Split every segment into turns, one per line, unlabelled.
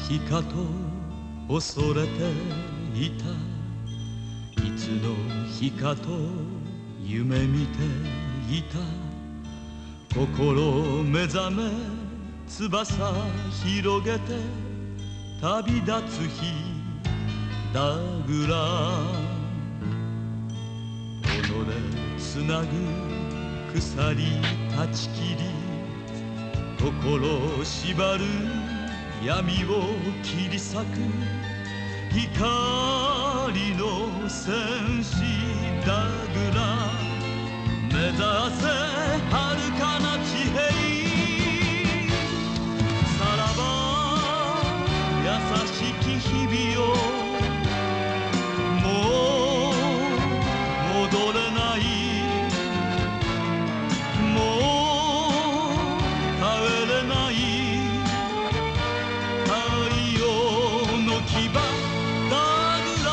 日かと恐れていた。いつの日かと夢見ていた。心目覚め翼広げて旅立つ日だぐら。己つなぐ鎖断ち切り心縛る闇を切り裂く光の戦士だぐら。目指せ遥かな地平。さらば優しき日々をもう戻れない。もう帰れない。太陽の牙だぐら。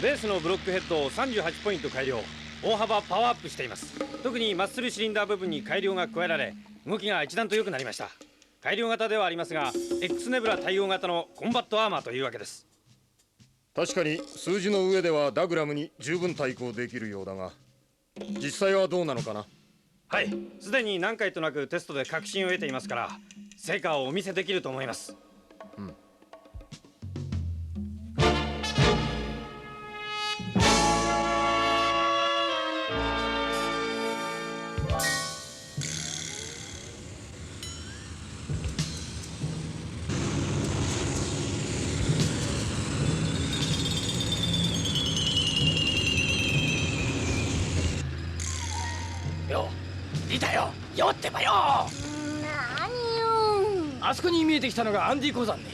ベースのブロックヘッドを38ポイント改良、大幅パワーアップしています。特にマッスルシリンダー部分に改良が加えられ、動きが一段と良くなりました。改良型ではありますが X ネブラ対応型のコンバットアーマーというわけです。
確かに数字の上ではダグラムに十分対抗できるようだが、実際はどうなのかな。
はい、すでに何回となくテストで確信を得ていますから、成果をお見せできると思います。
よ、リタよ、よってばよ。
何よ。
あそこに見えてきたのがアンディ鉱山ね。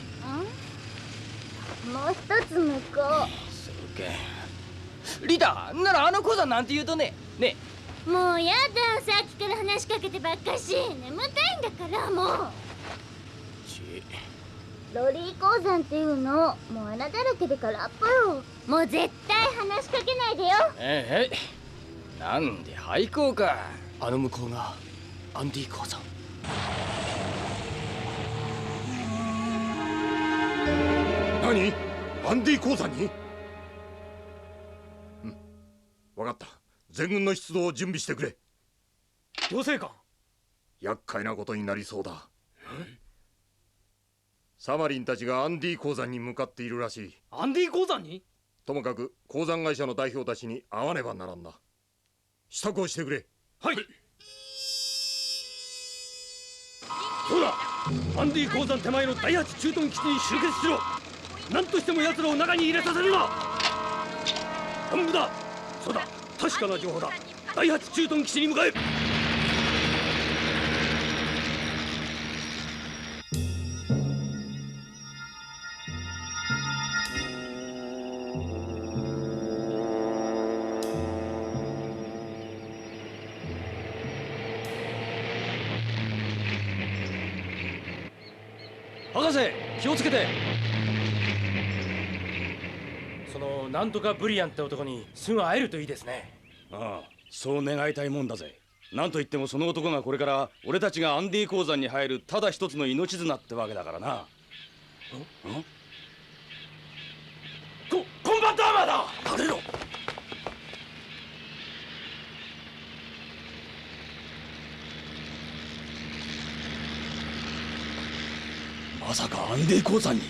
もう一つ向こ
すげえ。リタ、ならあの鉱山なんて言うとね。ね。
う。もうやだ、さっきから話しかけてばっかし。眠たいんだからもう。ロリー鉱山っていうのもう穴だらけで空っぽよ。もう絶対話しかけないでよ。
ええ、なんで廃校か。あの向こうがアンディ鉱山。
何？アンディ鉱山に？分かった。全軍の出動を準備してくれ。
同性官。
厄介なことになりそうだ。サマリンたちがアンディ鉱山に向かっているらしい。
アンディ鉱山に？
ともかく鉱山会社の代表たちに会わねばならんな。支度をしてくれ。
はい。そうだ、アンディ鉱山手前の第8駐屯基地に集結しろ。何としても奴らを中に入れさせるな。本部だ。そうだ、確かな情報だ。第8駐屯基地に向かえ。博士、気をつけて。そのなんとかブリアンって男にすぐ会えるといいですね。
ああ、そう願いたいもんだぜ。なんといってもその男がこれから俺たちがアンディ鉱山に入るただ一つの命綱ってわけだからな。
コンバットアーマーだ。誰の？
まさかアンディ鉱山に。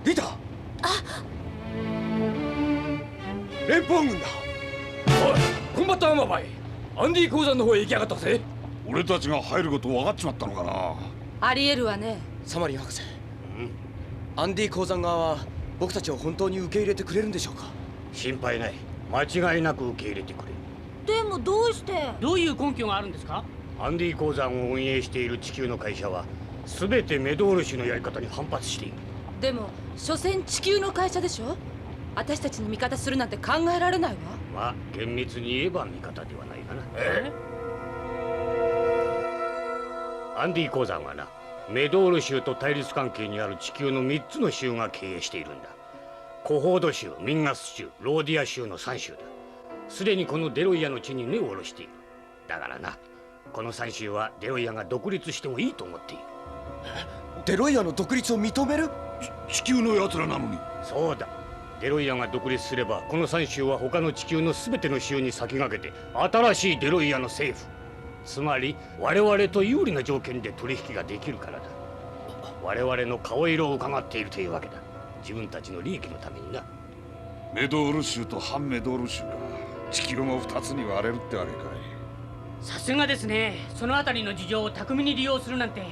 リタ。連邦軍だ。おい、コンバットアーマーバイ、アンディ鉱山の方へ行きやがったぜ。
俺たちが入ること分かっちまったのかな。
ありえるわね。
サマリン博士、アンディ鉱山側は僕たちを本当に受け入れてくれるんでしょうか？
心配ない。間違いなく受け入れてくれ。
でもどうして？
どういう根拠があるんですか？
アンディ鉱山を運営している地球の会社は全てメドール氏のやり方に反発している。
でも所詮地球の会社でしょ。私たちに味方するなんて考えられないわ。
まあ厳密に言えば味方ではないかな。アンディ鉱山はな、メドール州と対立関係にある地球の3つの州が経営しているんだ。コホード州、ミンガス州、ローディア州の3州だ。すでにこのデロイヤの地に根を下ろしている。だからな、この3州はデロイヤが独立してもいいと思っている。
デロイヤの独立を認める？
地球の奴らなのに。
そうだ。デロイヤが独立すれば、この3州は他の地球の全ての州に先駆けて新しいデロイヤの政府、つまり我々と有利な条件で取引ができるからだ。我々の顔色を伺っているというわけだ。自分たちの利益のためにな。
メドール州と反メドール州が地球も2つに割れるってわけかい。
さすがですね。そのあたりの事情を巧みに利用するなんて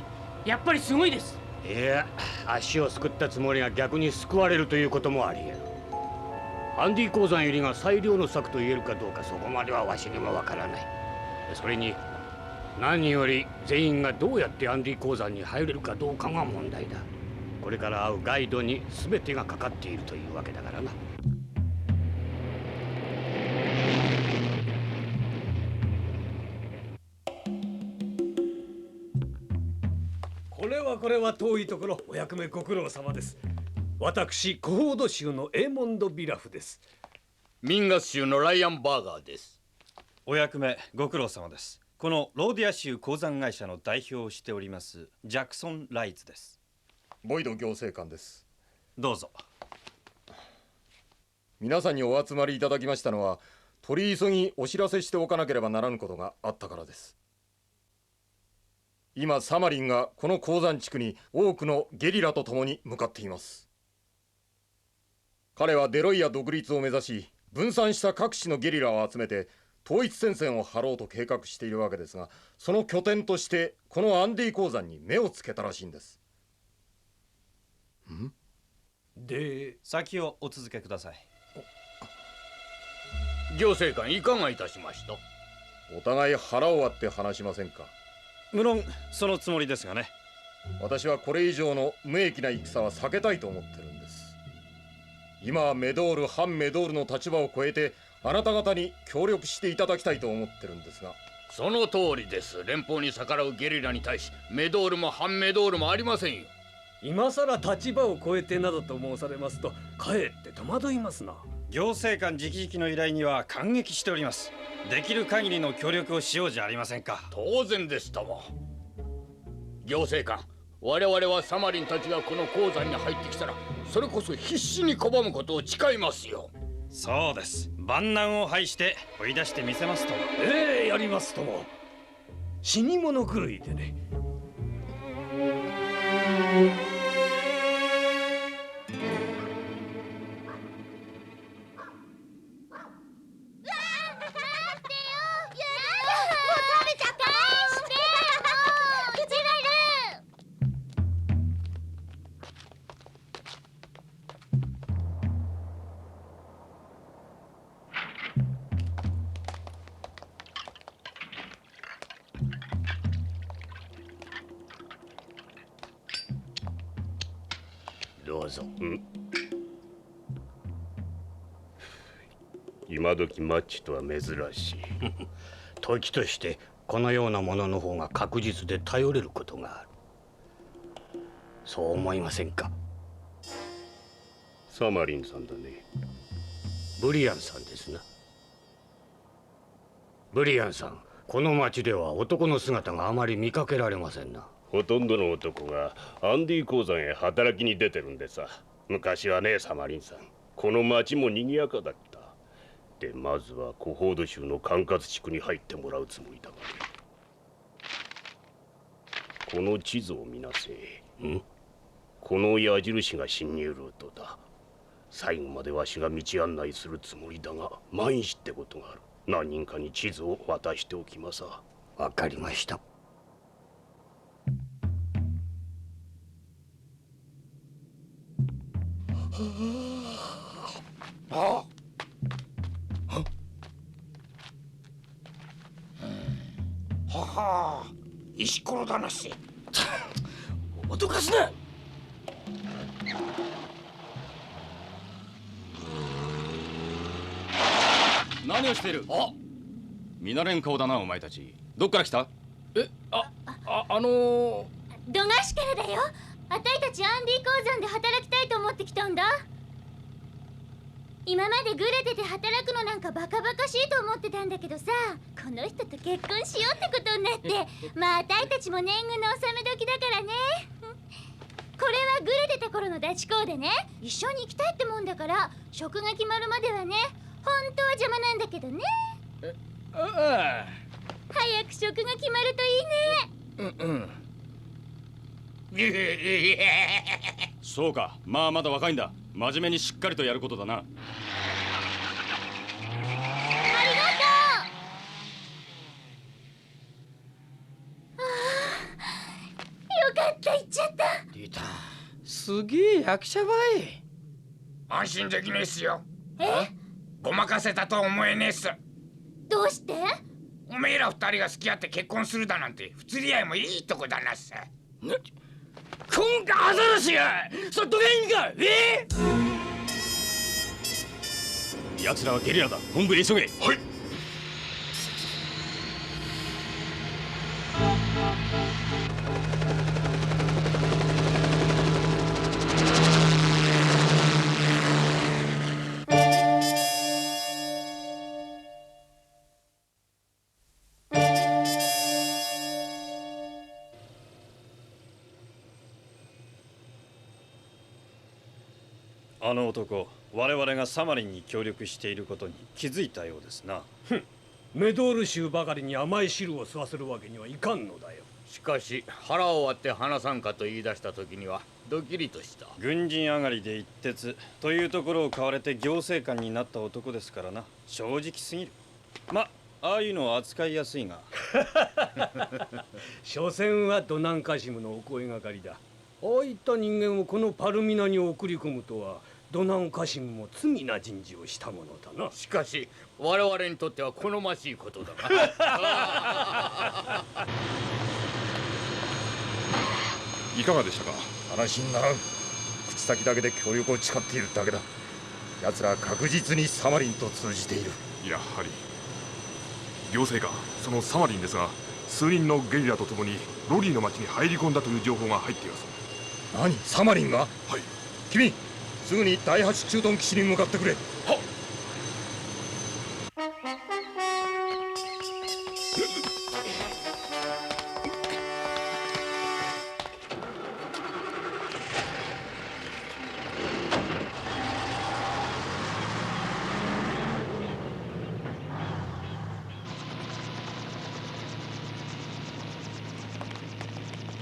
やっぱりすごいです。
いや、足をすくったつもりが逆に救われるということもあり得る。アンディ鉱山入りが最良の策と言えるかどうか、そこまではわしにもわからない。それに何より全員がどうやってアンディ鉱山に入れるかどうかが問題だ。これから会うガイドに全てがかかっているというわけだからな。これは遠いところ、お役目ご苦労様です。私コホード州のエーモンド・ビラフです。
ミンガス州のライアン・バーガーです。
お役目ご苦労様です。このローディア州鉱山会社の代表をしておりますジャクソン・ライズです。
ボイド行政官です。
どうぞ。
皆さんにお集まりいただきましたのは、取り急ぎお知らせしておかなければならぬことがあったからです。今サマリンがこの鉱山地区に多くのゲリラと共に向かっています。彼はデロイヤ独立を目指し、分散した各地のゲリラを集めて統一戦線を張ろうと計画しているわけですが、その拠点としてこのアンディ鉱山に目をつけたらしいんです。
で、
先をお続けください。
行政官いかがいたしました？
お互い腹を割って話しませんか？
無論そのつもりですがね。
私はこれ以上の無益な戦は避けたいと思ってるんです。今はメドール反メドールの立場を超えてあなた方に協力していただきたいと思ってるんですが。
その通りです。連邦に逆らうゲリラに対しメドールも反メドールもありませんよ。
今さら立場を超えてなどと申されますと、かえって戸惑いますな。
行政官直々の依頼には感激しております。できる限りの協力をしようじゃありませんか。
当然ですとも。行政官、我々はサマリンたちがこの鉱山に入ってきたら、それこそ必死に拒むことを誓いますよ。
そうです。万難を排して追い出してみせますとも。
やりますとも。死に物狂いでね。どうぞ。
今時マッチとは珍しい。
時としてこのようなものの方が確実で頼れることがある。そう思いませんか？
サマリンさんだね。
ブリアンさんですな。ブリアンさん、この町では男の姿があまり見かけられませんな。
ほとんどの男がアンディ鉱山へ働きに出てるんでさ。昔はね、サマリンさん、この町も賑やかだった。で、まずはコホード州の管轄地区に入ってもらうつもりだがね。この地図を見なせ。この矢印が侵入ルートだ。最後までわしが道案内するつもりだが、万一ってことがある。何人かに地図を渡しておきまさ。
わかりました。
はあ、石ころだなし。
脅かすな。
何をしている？見慣れん顔だな、お前たち。どっから来た？
ドガシからだよ。あたいたちアンディ鉱山で働きたいと思ってきたんだ。今までグレてて働くのなんかバカバカしいと思ってたんだけどさ、この人と結婚しようってことになって、まああたいたちも年貢の納め時だからね。これはグレてた頃のダチ公でね、一緒に行きたいってもんだから職が決まるまではね、本当は邪魔なんだけどね。早く職が決まるといいね。
そうか、まあまだ若いんだ。真面目にしっかりとやることだな。
ありがとう。よかった、行っちゃった。
出た。すげえ役者ばい。
安心できねえっすよ。
え？
ごまかせたと思えねえっす。
どうして？
おめえら二人が付き合って結婚するだなんて不釣り合いもいいとこだなっす。
今回アザラシがそっとがいいんか。
奴らはゲリラだ。本部へ急げ。はい。
あの男、我々がサマリンに協力していることに気づいたようですな。
メドール州ばかりに甘い汁を吸わせるわけにはいかんのだよ。
しかし腹を割って話さんかと言い出した時にはドキリとした。
軍人上がりで一徹というところを買われて行政官になった男ですからな。正直すぎる。ま、ああいうのは扱いやすいが。
所詮はドナンカシムのお声がかりだ。ああいった人間をこのパルミナに送り込むとは、ドナンカシムも罪な人事をしたものだな。
しかし我々にとっては好ましいことだが。
いかがでしたか？
話にならん。口先だけで協力を誓っているだけだ。奴らは確実にサマリンと通じている。
やはり行政官、そのサマリンですが、数人のゲリラと共にロリーの町に入り込んだという情報が入っています。
何？サマリンが？
はい。
君、すぐに第8駐屯基地に向かってくれ。はっ。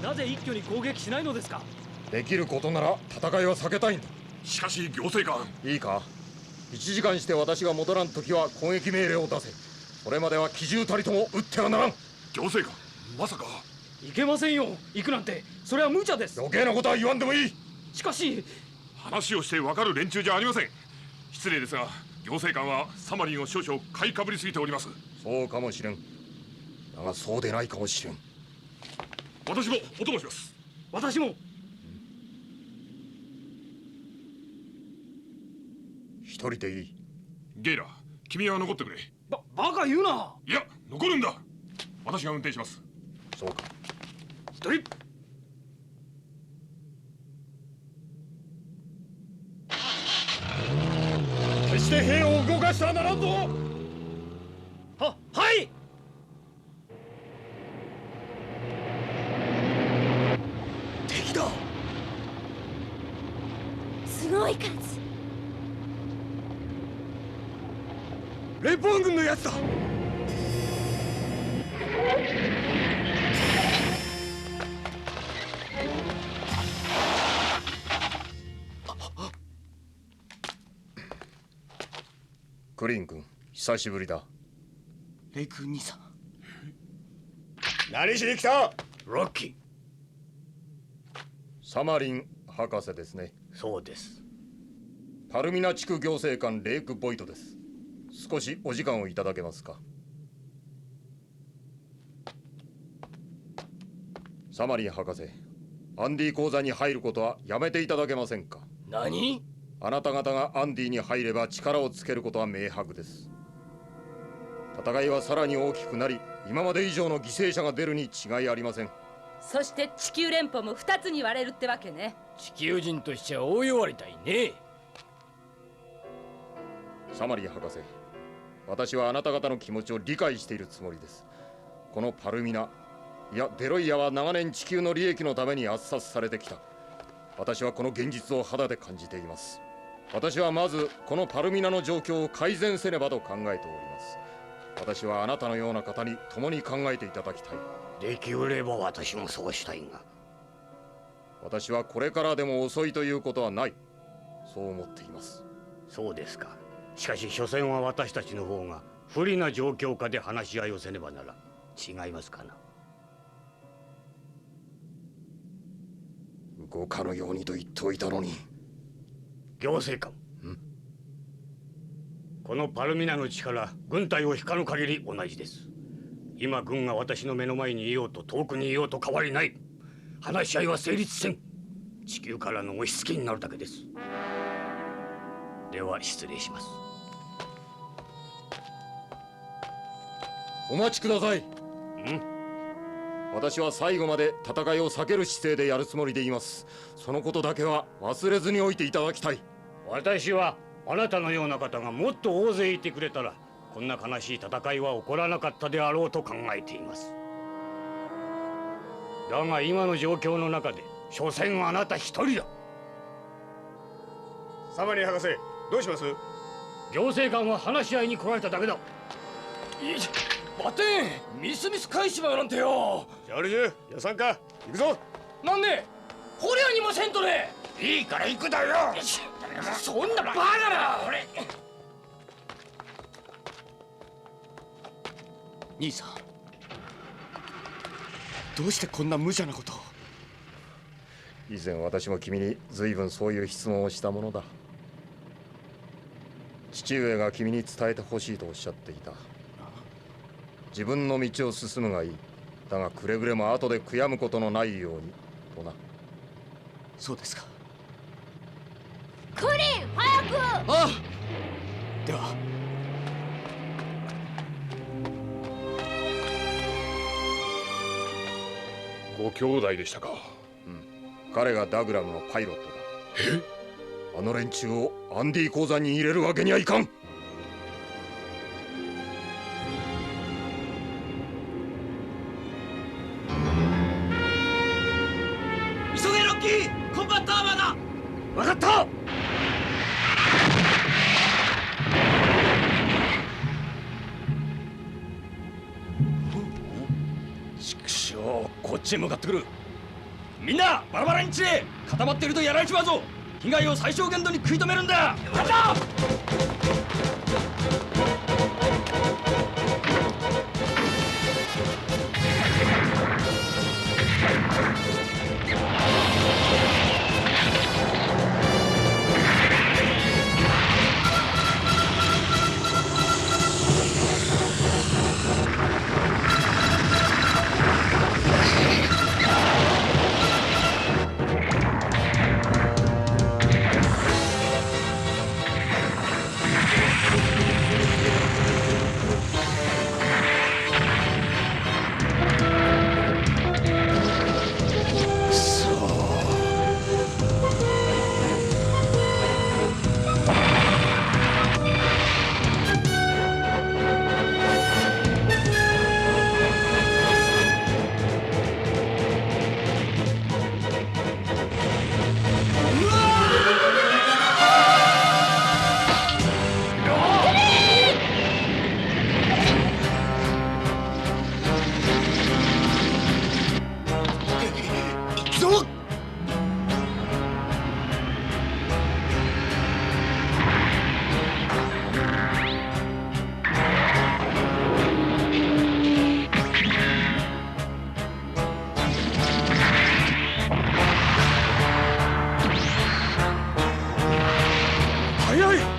なぜ一挙に攻撃しないのですか？
できることなら戦いは避けたいんだ。
しかし行政官。
いいか、1時間して私が戻らんときは攻撃命令を出せ。それまでは機銃たりとも撃ってはならん。
行政官、まさか。
いけませんよ。行くなんてそれは無茶です。
余計なことは言わんでもいい。
しかし
話をして分かる連中じゃありません。失礼ですが、行政官はサマリンを少々買いかぶりすぎております。
そうかもしれん。だがそうでないかもしれん。
私もお供します。
私も。
一人でいい。
ゲイラ、君は残ってくれ。
バカ言うな。
いや、残るんだ。私が運転します。
そうか。
一人。
決して兵を動かしてはならんぞ。
はい。敵だ。
すごい数。
連邦軍のやつだ。
クリーン君、久しぶりだ。
レイ君兄さん。
何しに来た？
ロッキー。
サマリン博士ですね。
そうです。
パルミナ地区行政官レイク・ボイトです。少しお時間をいただけますか？サマリン博士、アンディ鉱山に入ることはやめていただけませんか。
何？
あなた方がアンディに入れば力をつけることは明白です。戦いはさらに大きくなり、今まで以上の犠牲者が出るに違いありません。
そして地球連邦も2つに割れるってわけね。
地球人としては大弱りたいね。
サマリン博士、私はあなた方の気持ちを理解しているつもりです。このパルミナ、いやデロイヤは長年地球の利益のために圧殺されてきた。私はこの現実を肌で感じています。私はまずこのパルミナの状況を改善せねばと考えております。私はあなたのような方に共に考えていただきたい。
できうれば私もそうしたいが。
私はこれからでも遅いということはない、そう思っています。
そうですか。しかし所詮は私たちの方が不利な状況下で話し合いをせねばならん。違いますかな。
動かぬようにと言っておいたのに。
行政官、このパルミナの力、軍隊を引かぬ限り同じです。今軍が私の目の前にいようと遠くにいようと変わりない。話し合いは成立せん。地球からの押し付けになるだけです。では失礼します。
お待ちください。私は最後まで戦いを避ける姿勢でやるつもりでいます。そのことだけは忘れずにおいていただきたい。
私はあなたのような方がもっと大勢いてくれたらこんな悲しい戦いは起こらなかったであろうと考えています。だが今の状況の中で所詮あなた一人だ。
サマリン博士、どうします？
行政官は話し合いに来られただけだ。
待てん、ミスミス返しまうなんてよ。
ジャルジュ、予算か、行くぞ。
なんで捕虜にもせんとね。
いいから行くだよ。
そんなバカな。
兄さん、どうしてこんな無茶なことを。
以前私も君に随分そういう質問をしたものだ。父上が君に伝えてほしいとおっしゃっていた。自分の道を進むがいい。だがくれぐれも後で悔やむことのないようにとな。
そうですか。
クリン、早く。
ああ、では。
ご兄弟でしたか。
彼がダグラムのパイロットだ。あの連中をアンディ鉱山に入れるわけにはいかん。
急げロッキー、コンバットアーマーだ。
分かった。
畜生、こっちへ向かってくる。みんなバラバラに散れ。固まっているとやられちまうぞ。被害を最小限度に食い止めるんだ。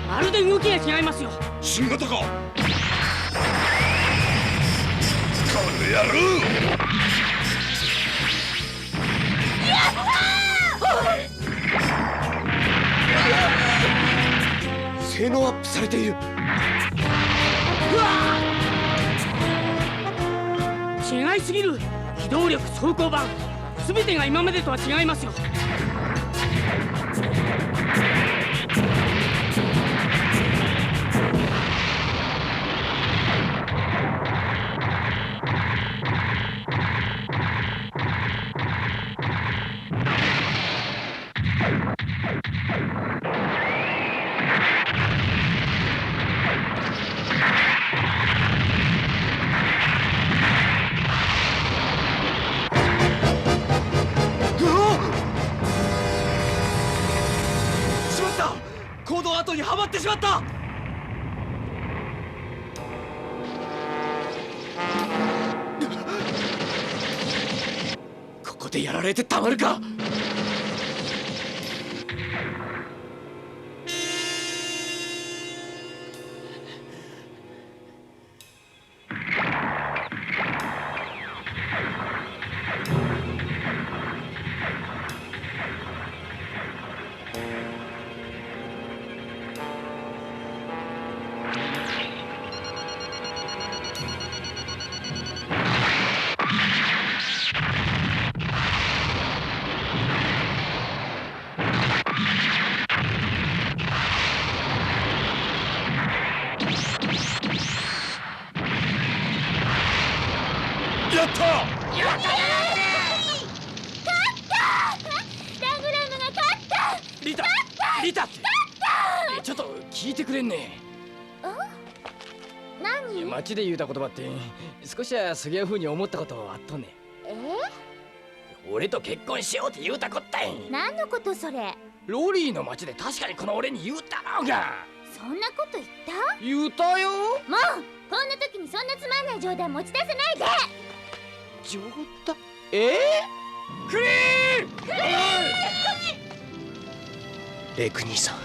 まるで動きが違いますよ。
新型か。この野郎。
性能アップされている。
違いすぎる。機動力、走行版全てが今までとは違いますよ。
行動後にはまってしまった。ここでやられてたまるか。
やったやったラグラムが勝った。
リタリタちょっと聞いてくれんね。
何？
街で言うた言葉って少しはすげえ風に思ったことあっとんね。俺と結婚しようって言うたこったい。
何のことそれ？
ロリーの街で確かにこの俺に言うたろうが。
そんなこと言った？
言うたよ。
もうこんな時にそんなつまんない冗談持ち出さないで。
冗談？クリーン！レイク兄さん、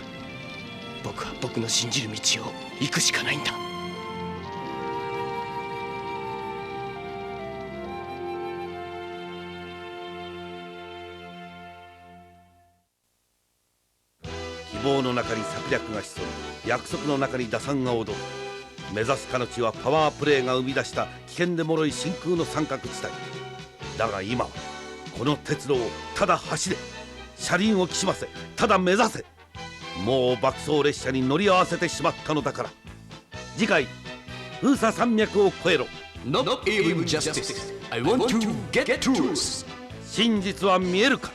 僕は僕の信じる道を行くしかないんだ。
希望の中に策略が潜む、約束の中に打算が踊る。目指す彼地はパワープレイが生み出した危険で脆い真空の三角地帯だが、今はこの鉄道をただ走れ、車輪をきしませ、ただ目指せ。もう爆走列車に乗り合わせてしまったのだから。次回封鎖山脈を越えろ。
Not even justice. I want to get truth.
真実は見えるか。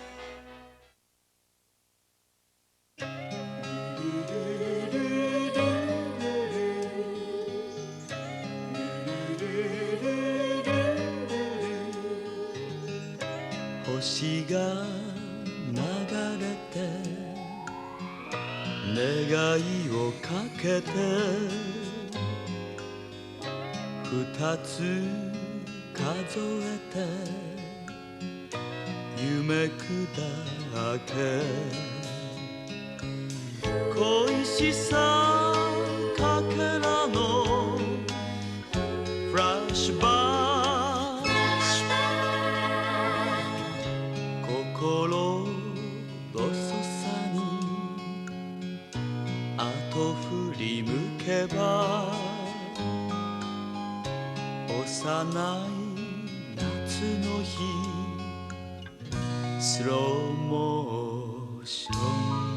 星が流れて願いをかけて二つ数えて夢砕け恋しさかけらのフラッシュバック心細さに後振り向けば幼い夏の日スローモーション